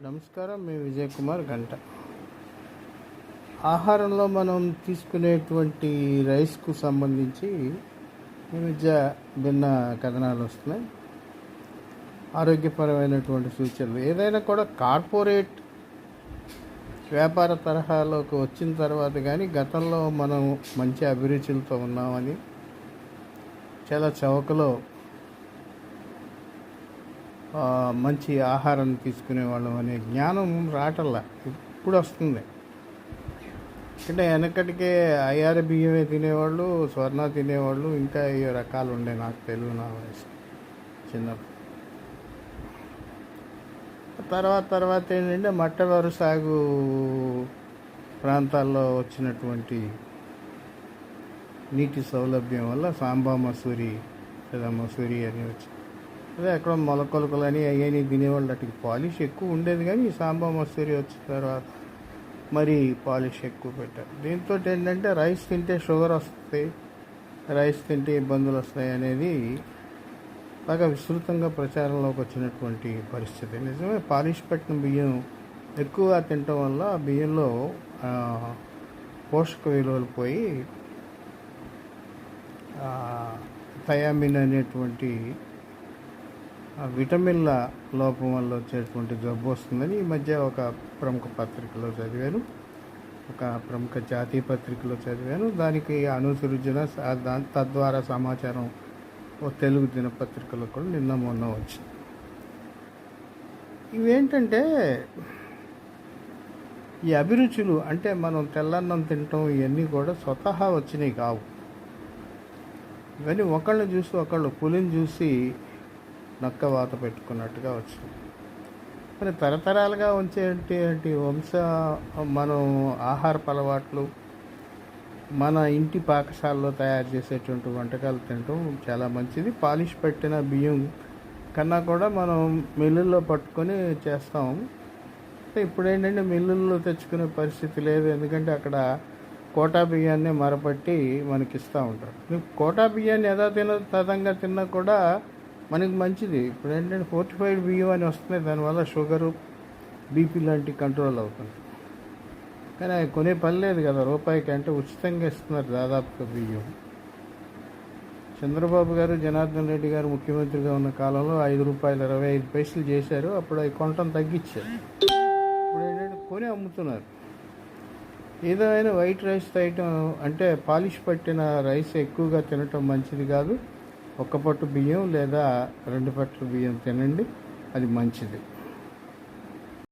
నమస్కారం. మేము విజయ్ కుమార్ గంట. ఆహారంలో మనం తీసుకునేటువంటి రైస్కు సంబంధించి ఈ మధ్య భిన్న కథనాలు వస్తున్నాయి. ఆరోగ్యపరమైనటువంటి సూచనలు ఏదైనా కూడా కార్పొరేట్ వ్యాపార తరహాలోకి వచ్చిన తర్వాత కానీ గతంలో మనం మంచి అభిరుచులతో ఉన్నామని, చాలా చౌకలో మంచి ఆహారం తీసుకునేవాళ్ళం అనే జ్ఞానం రావటంలా ఇప్పుడు వస్తుంది. అంటే వెనకటికే అయ్యార బియ్యమే తినేవాళ్ళు, స్వర్ణ తినేవాళ్ళు, ఇంకా ఏ రకాలు ఉండే నాకు తెలియదు నా వయసు చిన్నప్పుడు. తర్వాత ఏంటంటే మట్టవరు సాగు ప్రాంతాల్లో వచ్చినటువంటి నీటి సౌలభ్యం వల్ల సాంబా మసూరి లేదా మసూరి అని వచ్చి అదే అక్కడ మొలకొలకలని అయ్యని తినేవాళ్ళు. అటుకి పాలిష్ ఎక్కువ ఉండేది, కానీ సాంబా మసూరి వచ్చిన తర్వాత మరి పాలిష్ ఎక్కువ పెట్టారు. దీంతో ఏంటంటే రైస్ తింటే షుగర్ వస్తుంది, రైస్ తింటే ఇబ్బందులు వస్తాయి అనేది బాగా విస్తృతంగా ప్రచారంలోకి వచ్చినటువంటి పరిస్థితి. నిజమే, పాలిష్ పెట్టిన బియ్యం ఎక్కువగా తినటం వల్ల ఆ బియ్యంలో పోషక విలువలు పోయి థయామిన్ అనేటువంటి విటమిన్ల లోపం వల్ల వచ్చేటువంటి జబ్బు వస్తుందని ఈ మధ్య ఒక ప్రముఖ పత్రికలో చదివాను, ఒక ప్రముఖ జాతీయ పత్రికలో చదివాను. దానికి అనుసృజన తద్వారా సమాచారం ఓ తెలుగు దినపత్రికలో కూడా నిన్న మొన్న వచ్చింది. ఇవేంటంటే ఈ అభిరుచులు అంటే మనం తెల్లన్నం తినటం ఇవన్నీ కూడా స్వతహా వచ్చినాయి కావు. ఇవన్నీ ఒకళ్ళని చూసి ఒకళ్ళు పులిని చూసి నక్క వాత పెట్టుకున్నట్టుగా వచ్చింది. మరి తరతరాలుగా వచ్చేటువంటి మనం ఆహారపు అలవాట్లు, మన ఇంటి పాకశాలలో తయారు చేసేటువంటి వంటకాలు తినటం చాలా మంచిది. పాలిష్ పెట్టిన బియ్యం కన్నా కూడా మనం మిల్లుల్లో పట్టుకొని చేస్తాం. ఇప్పుడు ఏంటంటే మిల్లుల్లో తెచ్చుకునే పరిస్థితి లేదు, ఎందుకంటే అక్కడ కోటా బియ్యాన్ని మరపట్టి మనకి ఇస్తూ ఉంటారు. కోటా బియ్యాన్ని తదంగా తిన్నా కూడా మనకి మంచిది. ఇప్పుడు ఏంటంటే ఫోర్టిఫైడ్ బియ్యం అని వస్తున్నాయి, దానివల్ల షుగరు, బీపీ లాంటి కంట్రోల్ అవుతుంది. కానీ అవి కొనే పని లేదు కదా, రూపాయికి అంటే ఉచితంగా ఇస్తున్నారు దాదాపుగా బియ్యం. చంద్రబాబు గారు, జనార్దన్ రెడ్డి గారు ముఖ్యమంత్రిగా ఉన్న కాలంలో ₹5.25 చేశారు. అప్పుడు అవి కొనటం తగ్గించారు. ఇప్పుడు ఏంటంటే కొని అమ్ముతున్నారు. ఏదైనా వైట్ రైస్ తినటం అంటే పాలిష్ పట్టిన రైస్ ఎక్కువగా తినటం మంచిది కాదు. 1 పట్టు బియ్యం లేదా 2 పట్లు బియ్యం తినండి, అది మంచిది.